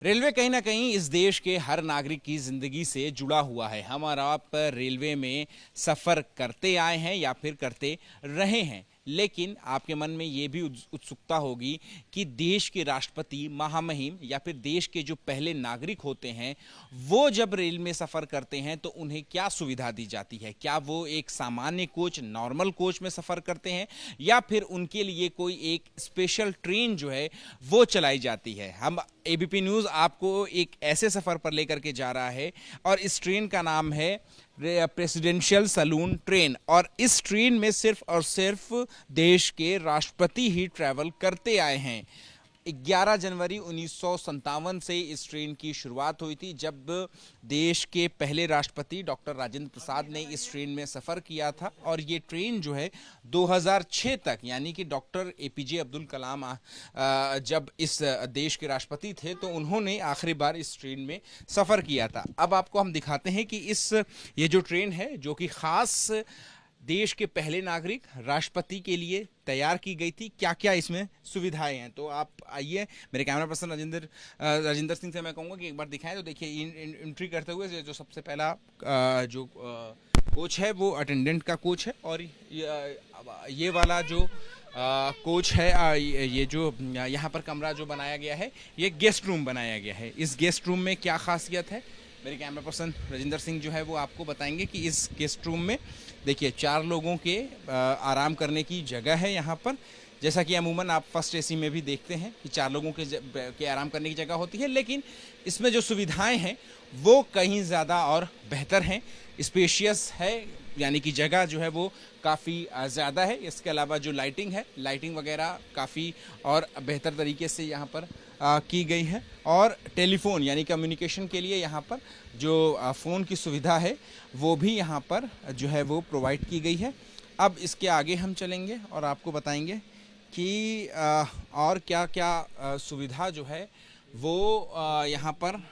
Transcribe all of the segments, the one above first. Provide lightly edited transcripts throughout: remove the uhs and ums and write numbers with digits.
Railway कहीं ना कहीं इस देश के हर नागरिक की जिंदगी से जुड़ा हुआ है। हम और आप रेलवे में सफ़र करते आए हैं या फिर करते रहे हैं, लेकिन आपके मन में ये भी उत्सुकता होगी कि देश के राष्ट्रपति, महामहिम या फिर देश के जो पहले नागरिक होते हैं वो जब रेल में सफ़र करते हैं तो उन्हें क्या सुविधा दी जाती है। क्या वो एक सामान्य कोच, नॉर्मल कोच में सफ़र करते हैं या फिर उनके लिए कोई एक स्पेशल ट्रेन जो है वो चलाई जाती है। हम एबीपी न्यूज़ आपको एक ऐसे सफ़र पर लेकर के जा रहा है और इस ट्रेन का नाम है प्रेसिडेंशियल सलून ट्रेन। और इस ट्रेन में सिर्फ और सिर्फ देश के राष्ट्रपति ही ट्रैवल करते आए हैं। 11 जनवरी 1957 से इस ट्रेन की शुरुआत हुई थी, जब देश के पहले राष्ट्रपति डॉक्टर राजेंद्र प्रसाद ने इस ट्रेन में सफ़र किया था। और ये ट्रेन जो है 2006 तक, यानी कि डॉक्टर एपीजे अब्दुल कलाम जब इस देश के राष्ट्रपति थे तो उन्होंने आखिरी बार इस ट्रेन में सफ़र किया था। अब आपको हम दिखाते हैं कि ये जो ट्रेन है, जो कि ख़ास देश के पहले नागरिक राष्ट्रपति के लिए तैयार की गई थी, क्या क्या इसमें सुविधाएं हैं। तो आप आइए, मेरे कैमरा पर्सन राजेंद्र सिंह से मैं कहूँगा कि एक बार दिखाएं। तो देखिए, एंट्री करते हुए जो सबसे पहला जो कोच है वो अटेंडेंट का कोच है। और ये वाला जो कोच है, ये जो यहाँ पर कमरा जो बनाया गया है, ये गेस्ट रूम बनाया गया है। इस गेस्ट रूम में क्या खासियत है, मेरे कैमरा पर्सन राजेंद्र सिंह जो है वो आपको बताएंगे कि इस गेस्ट रूम में देखिए 4 लोगों के आराम करने की जगह है यहाँ पर। जैसा कि अमूमन आप फर्स्ट एसी में भी देखते हैं कि 4 लोगों के आराम करने की जगह होती है, लेकिन इसमें जो सुविधाएं हैं वो कहीं ज़्यादा और बेहतर हैं, स्पेशियस है, यानी कि जगह जो है वो काफ़ी ज़्यादा है। इसके अलावा जो लाइटिंग है, लाइटिंग वगैरह काफ़ी और बेहतर तरीके से यहाँ पर की गई है। और टेलीफोन यानी कम्युनिकेशन के लिए यहाँ पर जो फ़ोन की सुविधा है वो भी यहाँ पर जो है वो प्रोवाइड की गई है। अब इसके आगे हम चलेंगे और आपको बताएंगे कि और क्या क्या सुविधा जो है वो यहाँ पर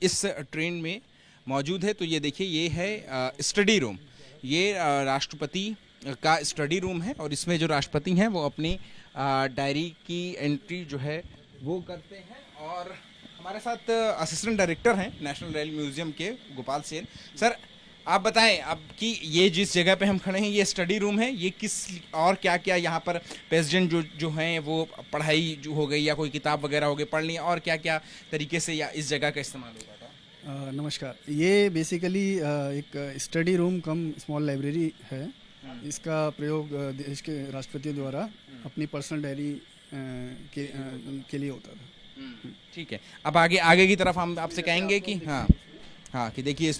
इस ट्रेन में मौजूद है। तो ये देखिए, ये है स्टडी रूम। ये राष्ट्रपति का स्टडी रूम है और इसमें जो राष्ट्रपति हैं वो अपनी डायरी की एंट्री जो है वो करते हैं। और हमारे साथ असिस्टेंट डायरेक्टर हैं नेशनल रेल म्यूज़ियम के, गोपाल सेन। सर, आप बताएं अब कि ये जिस जगह पे हम खड़े हैं ये स्टडी रूम है, ये किस और क्या क्या यहाँ पर प्रेसिडेंट जो हैं वो पढ़ाई जो हो गई या कोई किताब वगैरह हो गई पढ़नी, और क्या क्या तरीके से या इस जगह का इस्तेमाल होगा था। नमस्कार। ये बेसिकली एक study room cum small library है। इसका प्रयोग देश के राष्ट्रपति द्वारा अपनी पर्सनल डायरी के लिए होता था। ठीक है, अब आगे की तरफ हम आपसे कहेंगे कि हाँ कि देखिए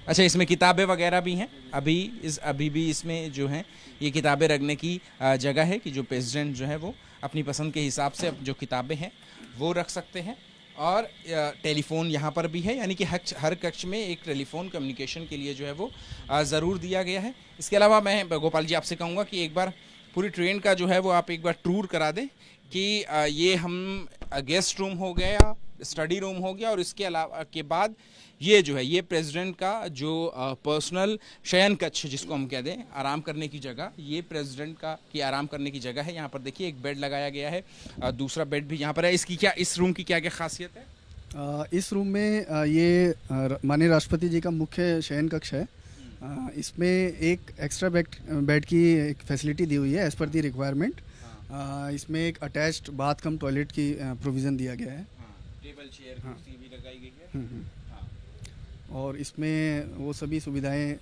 अच्छा, इसमें किताबें वगैरह भी हैं। अभी भी इसमें जो हैं ये किताबें रखने की जगह है कि जो प्रेसिडेंट जो है वो अपनी पसंद के हिसाब से जो किताबें हैं वो रख सकते हैं। और टेलीफोन यहाँ पर भी है, यानी कि हर कक्ष में एक टेलीफोन कम्युनिकेशन के लिए जो है वो ज़रूर दिया गया है। इसके अलावा मैं गोपाल जी आपसे कहूँगा कि एक बार पूरी ट्रेन का जो है वो आप एक बार टूर करा दें कि ये हम गेस्ट रूम हो गया, स्टडी रूम हो गया, और इसके अलावा के बाद ये जो है ये प्रेसिडेंट का जो पर्सनल शयन कक्ष जिसको हम कह दें, आराम करने की जगह, ये प्रेसिडेंट का की आराम करने की जगह है। यहाँ पर देखिए एक बेड लगाया गया है, दूसरा बेड भी यहाँ पर है। इस रूम की क्या क्या खासियत है? इस रूम में ये माननीय राष्ट्रपति जी का मुख्य शयन कक्ष है। इसमें एक एक्स्ट्रा बेड की एक फैसिलिटी दी हुई है एज पर दी रिक्वायरमेंट। इसमें एक अटैच्ड बाथ कम टॉयलेट की प्रोविज़न दिया गया है। टेबल, चेयर, कुर्सी भी लगाई गई है। और इसमें वो सभी सुविधाएं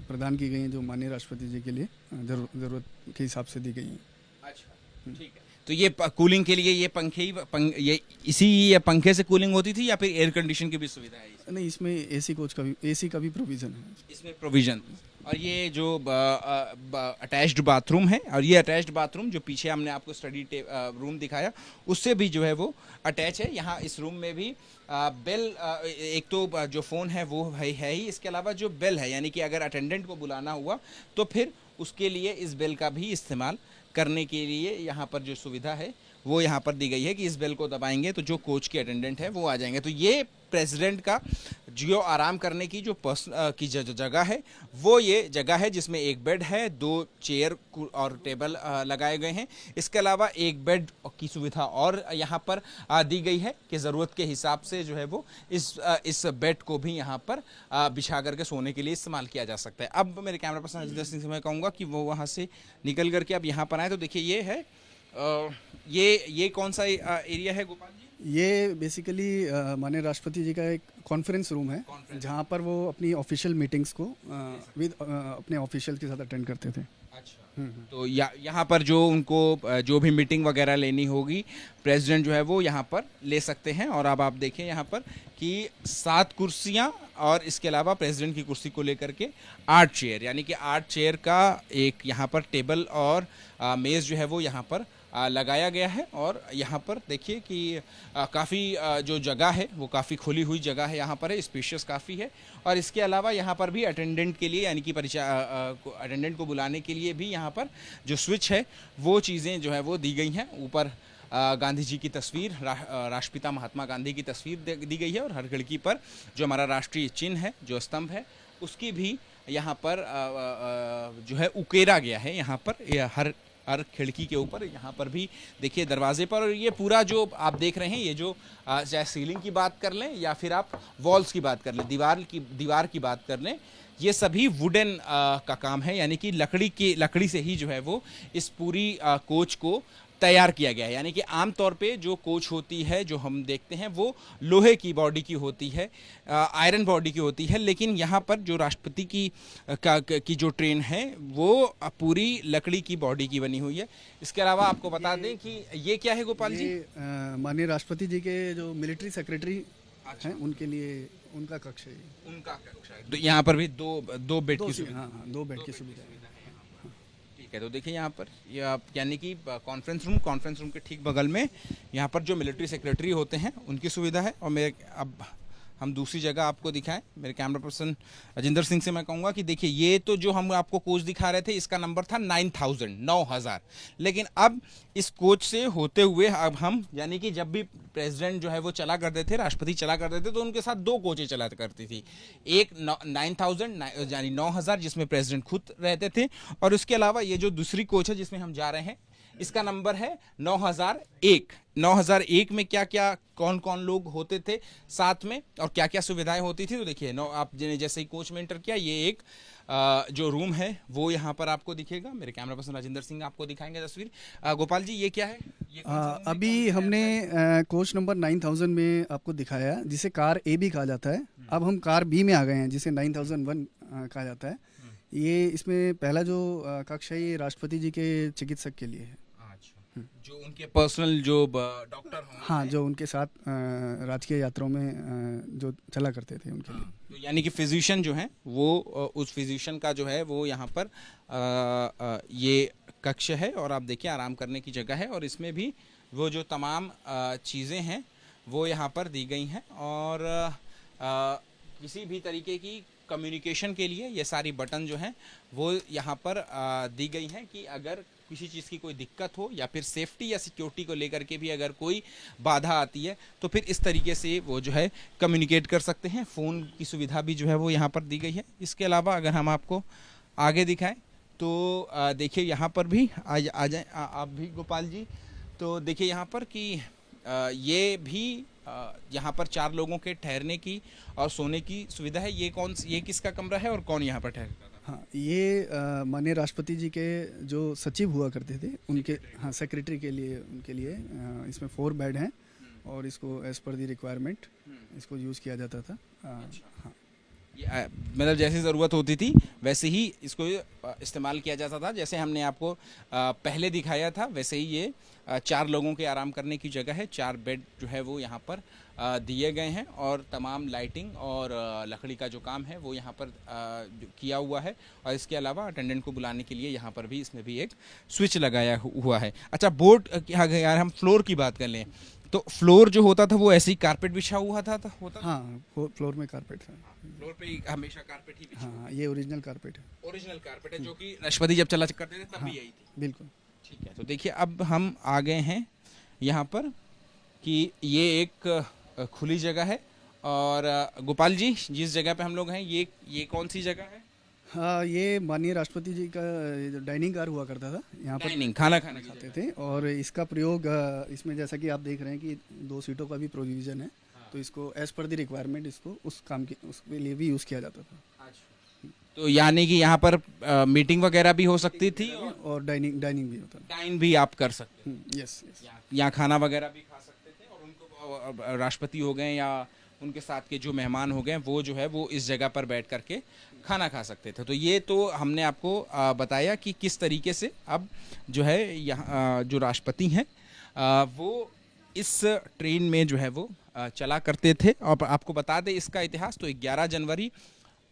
प्रदान की गई हैं जो माननीय राष्ट्रपति जी के लिए ज़रूरत के हिसाब से दी गई हैं। अच्छा, ठीक है। तो ये कूलिंग के लिए ये ये पंखे से कूलिंग होती थी या फिर एयर कंडीशन की भी सुविधा है? नहीं, इसमें एसी का भी प्रोविज़न है। इसमें प्रोविज़न। और ये जो अटैच्ड बाथरूम है, और ये अटैच्ड बाथरूम जो पीछे हमने आपको स्टडी रूम दिखाया उससे भी जो है वो अटैच है। यहाँ इस रूम में भी बेल, एक तो जो फ़ोन है वो है ही, इसके अलावा जो बेल है, यानी कि अगर अटेंडेंट को बुलाना हुआ तो फिर उसके लिए इस बेल का भी इस्तेमाल करने के लिए यहाँ पर जो सुविधा है वो यहाँ पर दी गई है कि इस बेल को दबाएंगे तो जो कोच के अटेंडेंट है वो आ जाएंगे। तो ये प्रेसिडेंट का जो आराम करने की जो की जो जगह है वो ये जगह है जिसमें एक बेड है, 2 चेयर और टेबल लगाए गए हैं। इसके अलावा एक बेड की सुविधा और यहाँ पर दी गई है कि ज़रूरत के हिसाब से जो है वो इस बेड को भी यहाँ पर बिछा करके सोने के लिए इस्तेमाल किया जा सकता है। अब मेरे कैमरा पर्सन अजिंदर सिंह से मैं कहूँगा कि वो वहाँ से निकल करके अब यहाँ पर आए। तो देखिए ये है ये कौन सा एरिया है गोपाल जी? ये बेसिकली माननीय राष्ट्रपति जी का एक कॉन्फ्रेंस रूम है, जहाँ पर वो अपनी ऑफिशियल मीटिंग्स को विद अपने ऑफिशियल के साथ अटेंड करते थे। अच्छा, तो यहाँ पर जो उनको जो भी मीटिंग वगैरह लेनी होगी प्रेसिडेंट जो है वो यहाँ पर ले सकते हैं। और अब आप देखें यहाँ पर कि 7 कुर्सियाँ और इसके अलावा प्रेसिडेंट की कुर्सी को लेकर के 8 चेयर, यानी कि 8 चेयर का एक यहाँ पर टेबल और मेज़ जो है वो यहाँ पर लगाया गया है। और यहाँ पर देखिए कि काफ़ी जो जगह है वो काफ़ी खुली हुई जगह है, यहाँ पर है, स्पेशियस काफ़ी है। और इसके अलावा यहाँ पर भी अटेंडेंट के लिए, यानी कि अटेंडेंट को बुलाने के लिए भी यहाँ पर जो स्विच है वो चीज़ें जो है वो दी गई हैं। ऊपर गांधी जी की तस्वीर, राष्ट्रपिता महात्मा गांधी की तस्वीर दी गई है और हर खिड़की पर जो हमारा राष्ट्रीय चिन्ह है, जो स्तंभ है, उसकी भी यहाँ पर जो है उकेरा गया है। यहाँ पर हर खिड़की के ऊपर यहाँ पर भी देखिए दरवाजे पर। और ये पूरा जो आप देख रहे हैं, ये जो चाहे सीलिंग की बात कर लें या फिर आप वॉल्स की बात कर लें, दीवार की बात कर लें, ये सभी वुडन का काम है, यानी कि लकड़ी से ही जो है वो इस पूरी कोच को तैयार किया गया है। यानी कि आमतौर पे जो कोच होती है जो हम देखते हैं वो लोहे की बॉडी की होती है, आयरन बॉडी की होती है, लेकिन यहाँ पर जो राष्ट्रपति की जो ट्रेन है वो पूरी लकड़ी की बॉडी की बनी हुई है। इसके अलावा आपको बता दें कि ये क्या है गोपाल जी? माननीय राष्ट्रपति जी के जो मिलिट्री सेक्रेटरी हैं उनके लिए उनका कक्ष है। उनका कक्ष है। तो यहाँ पर भी दो बेड की सुविधा, हाँ, 2 बेड की सुविधा है। ठीक है, तो देखिए यहाँ पर यानी कि कॉन्फ्रेंस रूम के ठीक बगल में यहाँ पर जो मिलिट्री सेक्रेटरी होते हैं उनकी सुविधा है। और अब हम दूसरी जगह आपको दिखाएं। मेरे कैमरा पर्सन अजिंदर सिंह से मैं कहूँगा कि देखिए ये तो जो हम आपको कोच दिखा रहे थे इसका नंबर था 9,000, लेकिन अब इस कोच से होते हुए अब हम, यानी कि जब भी प्रेसिडेंट जो है वो चला करते थे, राष्ट्रपति चला करते थे, तो उनके साथ 2 कोचें चला करती थी। एक 9,000 यानी 9,000 जिसमें प्रेसिडेंट खुद रहते थे, और उसके अलावा ये जो दूसरी कोच है जिसमें हम जा रहे हैं इसका नंबर है 9,001। 9,001 में क्या क्या कौन कौन लोग होते थे साथ में और क्या क्या सुविधाएं होती थी, तो देखिए आप जैसे ही कोच में एंटर किया, ये एक जो रूम है वो यहाँ पर आपको दिखेगा। मेरे कैमरा पर्सन राजेंद्र सिंह आपको दिखाएंगे तस्वीर। गोपाल जी ये क्या है? ये अभी हमने कोच नंबर 9,000 में आपको दिखाया, जिसे कार ए भी कहा जाता है। अब हम कार बी में आ गए हैं, जिसे 9,001 कहा जाता है। ये इसमें पहला जो कक्ष है ये राष्ट्रपति जी के चिकित्सक के लिए है। जो उनके पर्सनल जो डॉक्टर हों, हाँ, जो उनके साथ राजकीय यात्राओं में जो चला करते थे उनके लिए। तो यानी कि फिजिशियन जो हैं वो उस फिजिशियन का जो है वो यहाँ पर ये कक्ष है। और आप देखिए आराम करने की जगह है, और इसमें भी वो जो तमाम चीज़ें हैं वो यहाँ पर दी गई हैं। और किसी भी तरीके की कम्युनिकेशन के लिए ये सारी बटन जो हैं वो यहाँ पर दी गई हैं कि अगर किसी चीज़ की कोई दिक्कत हो या फिर सेफ्टी या सिक्योरिटी को लेकर के भी अगर कोई बाधा आती है तो फिर इस तरीके से वो जो है कम्युनिकेट कर सकते हैं। फ़ोन की सुविधा भी जो है वो यहाँ पर दी गई है। इसके अलावा अगर हम आपको आगे दिखाएं तो देखिए यहाँ पर भी आ जाए आप भी गोपाल जी। तो देखिए यहाँ पर कि ये भी यहाँ पर 4 लोगों के ठहरने की और सोने की सुविधा है। ये किसका कमरा है और कौन यहाँ पर ठहरता था? हाँ, ये माननीय राष्ट्रपति जी के जो सचिव हुआ करते थे उनके, हाँ, सेक्रेटरी के लिए, उनके लिए इसमें 4 बेड हैं और इसको एज पर दी रिक्वायरमेंट इसको यूज़ किया जाता था। हाँ, मतलब जैसी ज़रूरत होती थी वैसे ही इसको इस्तेमाल किया जाता था। जैसे हमने आपको पहले दिखाया था वैसे ही ये 4 लोगों के आराम करने की जगह है। 4 बेड जो है वो यहाँ पर दिए गए हैं और तमाम लाइटिंग और लकड़ी का जो काम है वो यहाँ पर किया हुआ है। और इसके अलावा अटेंडेंट को बुलाने के लिए यहाँ पर भी इसमें भी एक स्विच लगाया हुआ है। अच्छा, बोर्ड यार हम फ्लोर की बात कर लें तो फ्लोर जो होता था वो ऐसे ही कारपेट बिछा हुआ होता? हाँ, फ्लोर में कारपेट था। फ्लोर पे हमेशा कारपेट ही बिछा? हाँ, ये ओरिजिनल कारपेट है। ओरिजिनल कारपेट है जो कि राष्ट्रपति जब चला करते थे तब भी यही थी? बिल्कुल। ठीक है, तो देखिए अब हम आ गए हैं यहाँ पर कि ये एक खुली जगह है और गोपाल जी, जिस जगह पे हम लोग हैं, ये कौन सी जगह है? हाँ, ये माननीय राष्ट्रपति जी का डाइनिंग कार हुआ करता था, यहाँ पर डाइनिंग, खाना खाने की खाते थे। और इसका प्रयोग इसमें जैसा कि आप देख रहे हैं कि 2 सीटों का भी प्रोविज़न है, तो इसको एज पर द रिक्वायरमेंट इसको उस काम के उसके लिए भी यूज़ किया जाता था। तो यानी कि यहाँ पर मीटिंग वगैरह भी हो सकती थी और डाइनिंग भी होता था। डाइन भी आप कर सकते यस यस। यहाँ खाना वगैरह भी खा सकते थे, और उनको राष्ट्रपति हो गए या उनके साथ के जो मेहमान हो गए वो जो है वो इस जगह पर बैठ करके खाना खा सकते थे। तो ये तो हमने आपको बताया कि किस तरीके से अब जो है यहाँ जो राष्ट्रपति हैं वो इस ट्रेन में जो है वो चला करते थे। और आपको बता दें इसका इतिहास, तो 11 जनवरी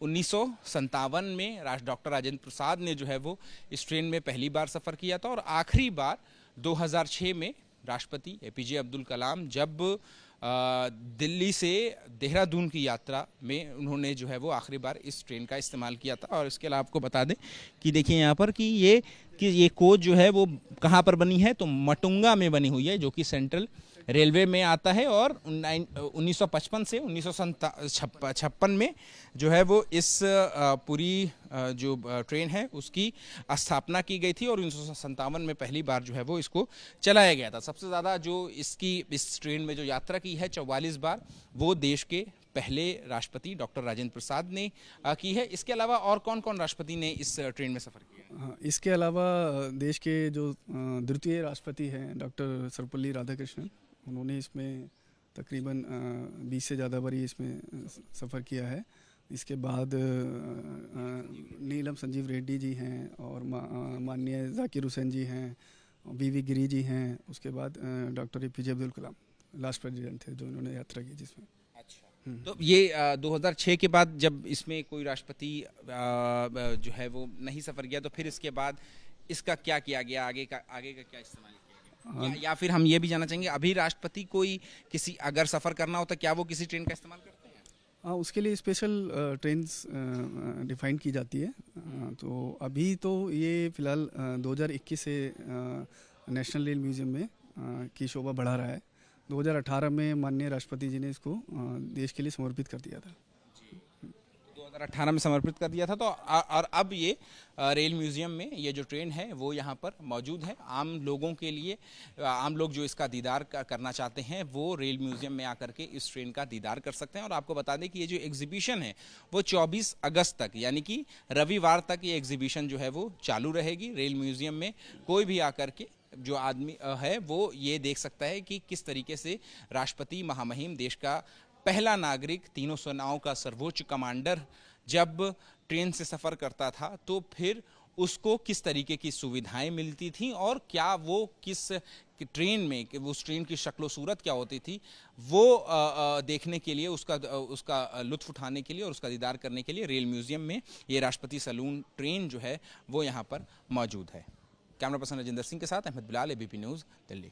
1957 में डॉक्टर राजेंद्र प्रसाद ने जो है वो इस ट्रेन में पहली बार सफ़र किया था, और आखिरी बार 2006 में राष्ट्रपति एपीजे अब्दुल कलाम जब दिल्ली से देहरादून की यात्रा में उन्होंने जो है वो आखिरी बार इस ट्रेन का इस्तेमाल किया था। और इसके अलावा आपको बता दें कि देखिए यहाँ पर कि ये कोच जो है वो कहाँ पर बनी है, तो मटुंगा में बनी हुई है, जो कि सेंट्रल रेलवे में आता है। और 1955 से 1956 में जो है वो इस पूरी जो ट्रेन है उसकी स्थापना की गई थी, और 1957 में पहली बार जो है वो इसको चलाया गया था। सबसे ज़्यादा जो इस ट्रेन में जो यात्रा की है 44 बार, वो देश के पहले राष्ट्रपति डॉक्टर राजेंद्र प्रसाद ने की है। इसके अलावा और कौन कौन राष्ट्रपति ने इस ट्रेन में सफ़र किया? हाँ, इसके अलावा देश के जो द्वितीय राष्ट्रपति हैं डॉक्टर सर्वपल्ली राधाकृष्णन, उन्होंने इसमें तकरीबन 20 से ज़्यादा बारी इसमें सफ़र किया है। इसके बाद नीलम संजीव रेड्डी जी हैं, और माननीय जाकिर हुसैन जी हैं, वीवी गिरी जी हैं। उसके बाद doctor APJ Abdul Kalam last president थे जो इन्होंने यात्रा की जिसमें। तो ये 2006 के बाद जब इसमें कोई राष्ट्रपति जो है वो नहीं सफ़र किया, तो फिर इसके बाद इसका क्या किया गया, आगे का क्या इस्तेमाल किया गया? या फिर हम ये भी जानना चाहेंगे, अभी राष्ट्रपति कोई किसी अगर सफ़र करना होता क्या वो किसी ट्रेन का इस्तेमाल करते हैं? हाँ, उसके लिए स्पेशल ट्रेन्स डिफाइन की जाती है। तो अभी तो ये फ़िलहाल 2021 से नेशनल रेल म्यूज़ियम में की शोभा बढ़ा रहा है। 2018 में माननीय राष्ट्रपति जी ने इसको देश के लिए समर्पित कर दिया था। 2018 में समर्पित कर दिया था। तो और अब ये रेल म्यूज़ियम में ये जो ट्रेन है वो यहाँ पर मौजूद है। आम लोगों के लिए, आम लोग जो इसका दीदार करना चाहते हैं वो रेल म्यूज़ियम में आकर के इस ट्रेन का दीदार कर सकते हैं। और आपको बता दें कि ये जो एग्जीबिशन है वो 24 अगस्त तक, यानी कि रविवार तक ये एग्जीबिशन जो है वो चालू रहेगी। रेल म्यूज़ियम में कोई भी आकर के जो आदमी है वो ये देख सकता है कि किस तरीके से राष्ट्रपति महामहिम, देश का पहला नागरिक, तीनों सेनाओं का सर्वोच्च कमांडर जब ट्रेन से सफ़र करता था तो फिर उसको किस तरीके की सुविधाएं मिलती थी, और क्या वो किस ट्रेन में उस ट्रेन की शक्ल सूरत क्या होती थी, वो देखने के लिए, उसका लुत्फ़ उठाने के लिए और उसका दीदार करने के लिए रेल म्यूज़ियम में ये राष्ट्रपति सलून ट्रेन जो है वो यहाँ पर मौजूद है। कैमरा पर्सन राजेंद्र सिंह के साथ अहमद बिलाल, एबीपी न्यूज़, दिल्ली।